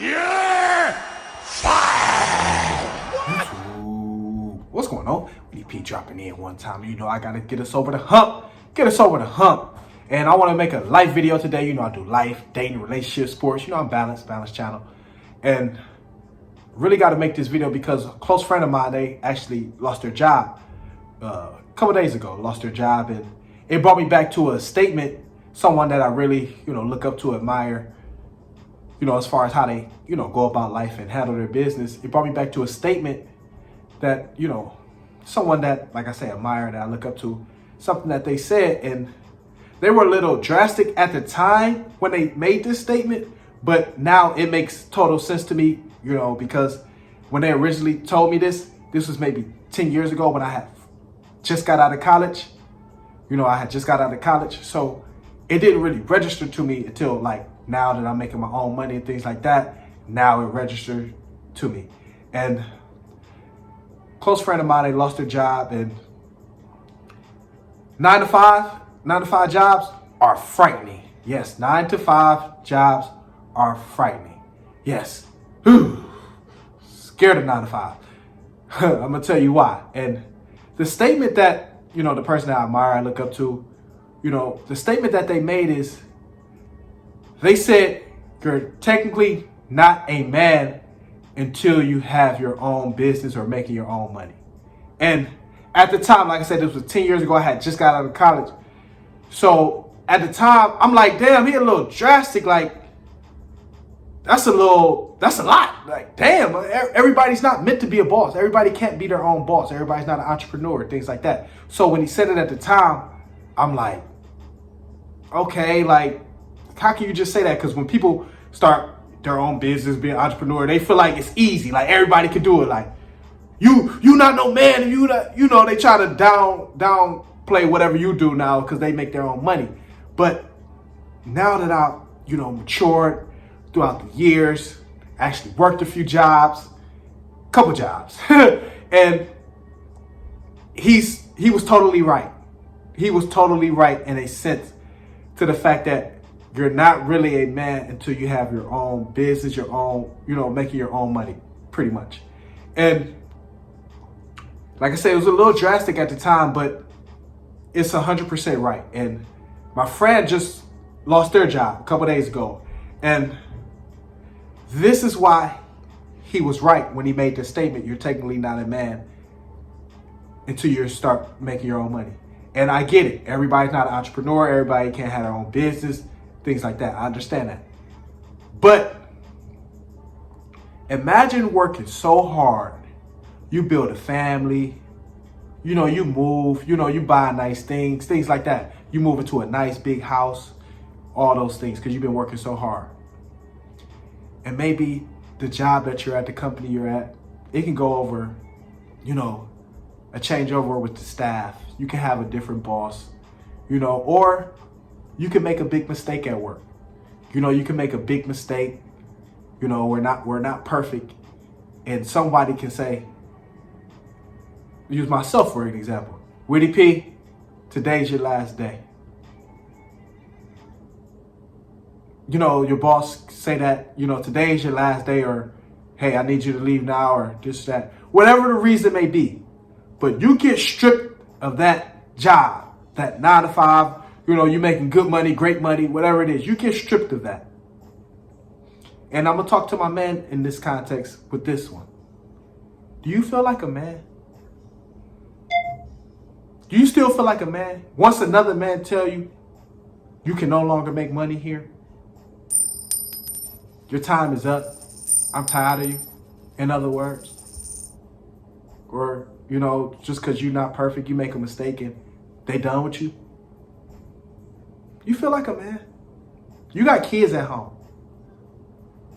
You're fired! YouTube. What's going on? WittyP dropping in one time. You know I gotta get us over the hump. Get us over the hump. And I want to make a life video today. You know I do life, dating, relationship, sports. You know I'm balanced channel. And really got to make this video because a close friend of mine, they actually lost their job a couple days ago. Lost their job, and it brought me back to a statement. Someone that I really, look up to, admire. As far as how they, go about life and handle their business. It brought me back to a statement that, someone that, like I say, admire, that I look up to. Something that they said, and they were a little drastic at the time when they made this statement, but now it makes total sense to me, because when they originally told me this was maybe 10 years ago when I had just got out of college. I had just got out of college. So it didn't really register to me until like now that I'm making my own money and things like that. Now it registered to me. And close friend of mine, they lost their job, and 9 to 5 jobs are frightening. Yes, 9 to 5 jobs are frightening. Yes. Scared of 9 to 5. I'm going to tell you why. And the statement that, the person that I admire, I look up to, the statement that they made is, they said, you're technically not a man until you have your own business or making your own money. And at the time, like I said, this was 10 years ago. I had just got out of college. So at the time, I'm like, damn, he a little drastic. Like, that's a lot. Like, damn, everybody's not meant to be a boss. Everybody can't be their own boss. Everybody's not an entrepreneur, things like that. So when he said it at the time, I'm like, okay, like, how can you just say that? Because when people start their own business, being an entrepreneur, they feel like it's easy. Like, everybody can do it. Like, you not no man, and they try to downplay whatever you do now because they make their own money. But now that I've, matured throughout the years, actually worked a few jobs, couple jobs, and he was totally right. He was totally right in a sense to the fact that you're not really a man until you have your own business, your own, making your own money, pretty much. And like I said, it was a little drastic at the time, but it's 100% right. And my friend just lost their job a couple days ago. And this is why he was right when he made the statement, you're technically not a man until you start making your own money. And I get it. Everybody's not an entrepreneur. Everybody can't have their own business, things like that. I understand that. But imagine working so hard. You build a family, you move, you buy nice things like that. You move into a nice big house, all those things, because you've been working so hard. And maybe the job that you're at, the company you're at, it can go over, a changeover with the staff. You can have a different boss, or you can make a big mistake at work. You can make a big mistake. We're not perfect. And somebody can say, use myself for an example. WittyP, today's your last day. Your boss say that, today's your last day, or, hey, I need you to leave now, or this, that, whatever the reason may be. But you get stripped of that job, that 9 to 5, you're making good money, great money, whatever it is. You get stripped of that. And I'm going to talk to my man in this context with this one. Do you feel like a man? Do you still feel like a man? Once another man tell you, you can no longer make money here. Your time is up. I'm tired of you. In other words. Or, just because you're not perfect, you make a mistake and they done with you. You feel like a man. You got kids at home.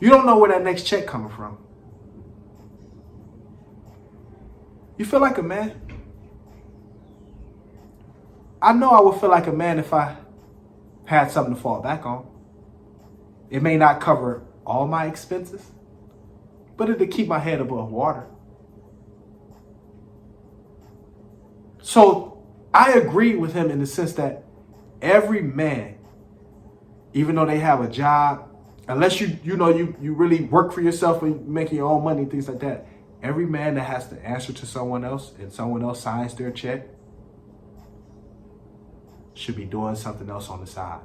You don't know where that next check coming from. You feel like a man. I know I would feel like a man if I had something to fall back on. It may not cover all my expenses, but it'll keep my head above water. So I agree with him in the sense that every man, even though they have a job, Unless you really work for yourself and making your own money, things like that. Every man that has to answer to someone else and someone else signs their check should be doing something else on the side.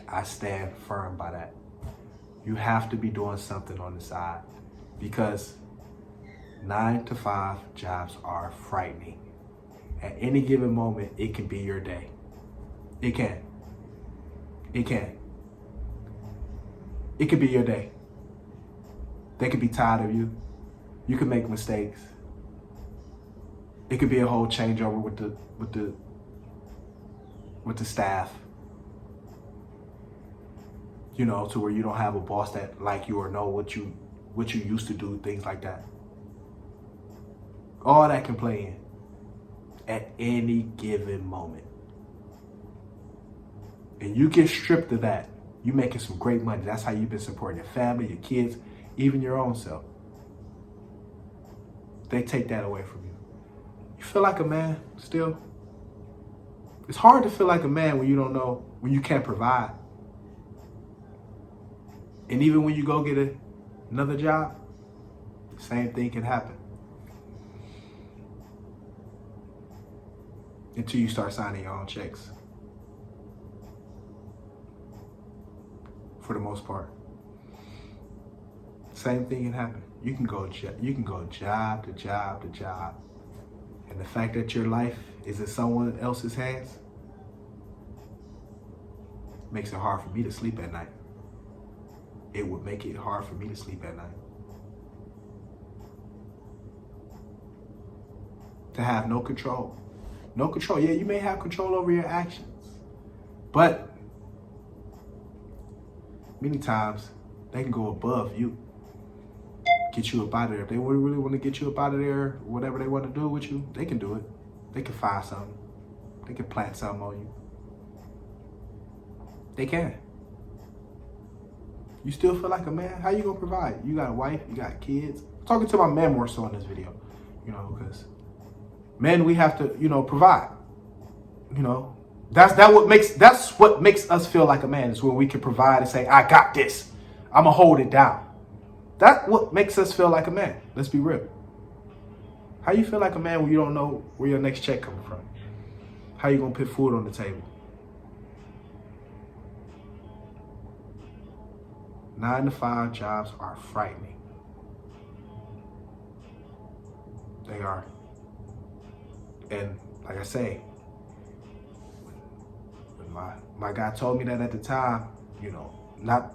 I stand firm by that. You have to be doing something on the side because 9-to-5 jobs are frightening. At any given moment, it can be your day. It can. It can. It could be your day. They could be tired of you. You can make mistakes. It could be a whole changeover with the staff. You know, to where you don't have a boss that like you or know what you used to do, things like that. All that can play in at any given moment. And you get stripped of that. You making some great money. That's how you've been supporting your family, your kids, even your own self. They take that away from you. You feel like a man still? It's hard to feel like a man when you don't know, when you can't provide. And even when you go get another job, the same thing can happen. Until you start signing your own checks. For the most part. Same thing can happen. You can go job to job to job. And the fact that your life is in someone else's hands makes it hard for me to sleep at night. It would make it hard for me to sleep at night. To have no control. No control. Yeah, you may have control over your actions. But many times they can go above you. Get you up out of there. If they really want to get you up out of there, whatever they want to do with you, they can do it. They can find something. They can plant something on you. They can. You still feel like a man? How you gonna provide? You got a wife, you got kids. I'm talking to my men more so in this video, because men, we have to, provide. That's what makes us feel like a man, is when we can provide and say, I got this. I'ma hold it down. That's what makes us feel like a man. Let's be real. How you feel like a man when you don't know where your next check coming from? How you gonna put food on the table? 9-to-5 jobs are frightening. They are. And like I say, when my guy told me that at the time, not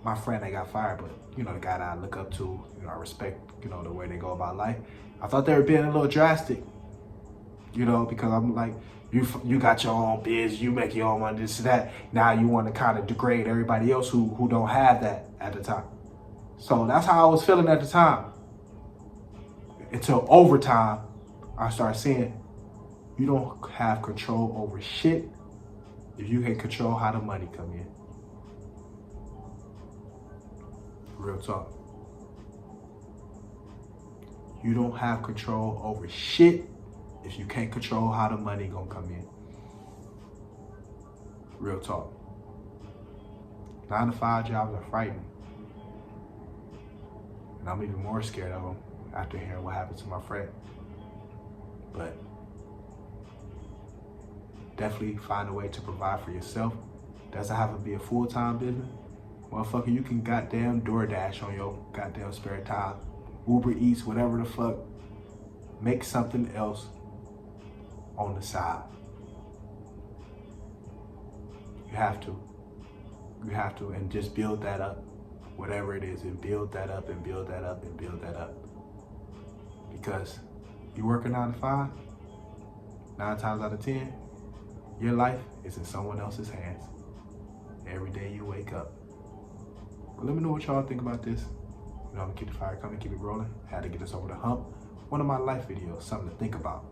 my friend that got fired, but the guy that I look up to, I respect, the way they go about life. I thought they were being a little drastic, because I'm like, you got your own biz, you make your own money, this and that. Now you want to kind of degrade everybody else who don't have that at the time. So that's how I was feeling at the time. Until over time, I started seeing you don't have control over shit if you can control how the money come in. Real talk. You don't have control over shit if you can't control how the money gonna come in. Real talk. 9-to-5 jobs are frightening. And I'm even more scared of them after hearing what happened to my friend. But definitely find a way to provide for yourself. Doesn't have to be a full-time business. Motherfucker, you can goddamn DoorDash on your goddamn spare time. Uber Eats, whatever the fuck. Make something else on the side. You have to. You have to, and just build that up. Whatever it is, and build that up and build that up and build that up. Because you work a 9-to-5, 9 times out of 10, your life is in someone else's hands. Every day you wake up. But let me know what y'all think about this. I'm gonna keep the fire coming, keep it rolling. Had to get us over the hump. One of my life videos, something to think about.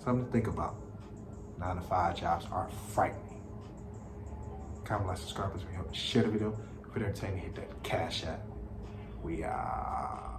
Something to think about. 9-to-5 jobs are frightening. Comment, like, subscribe, please help share the video. If you're entertaining, hit that cash app. We are.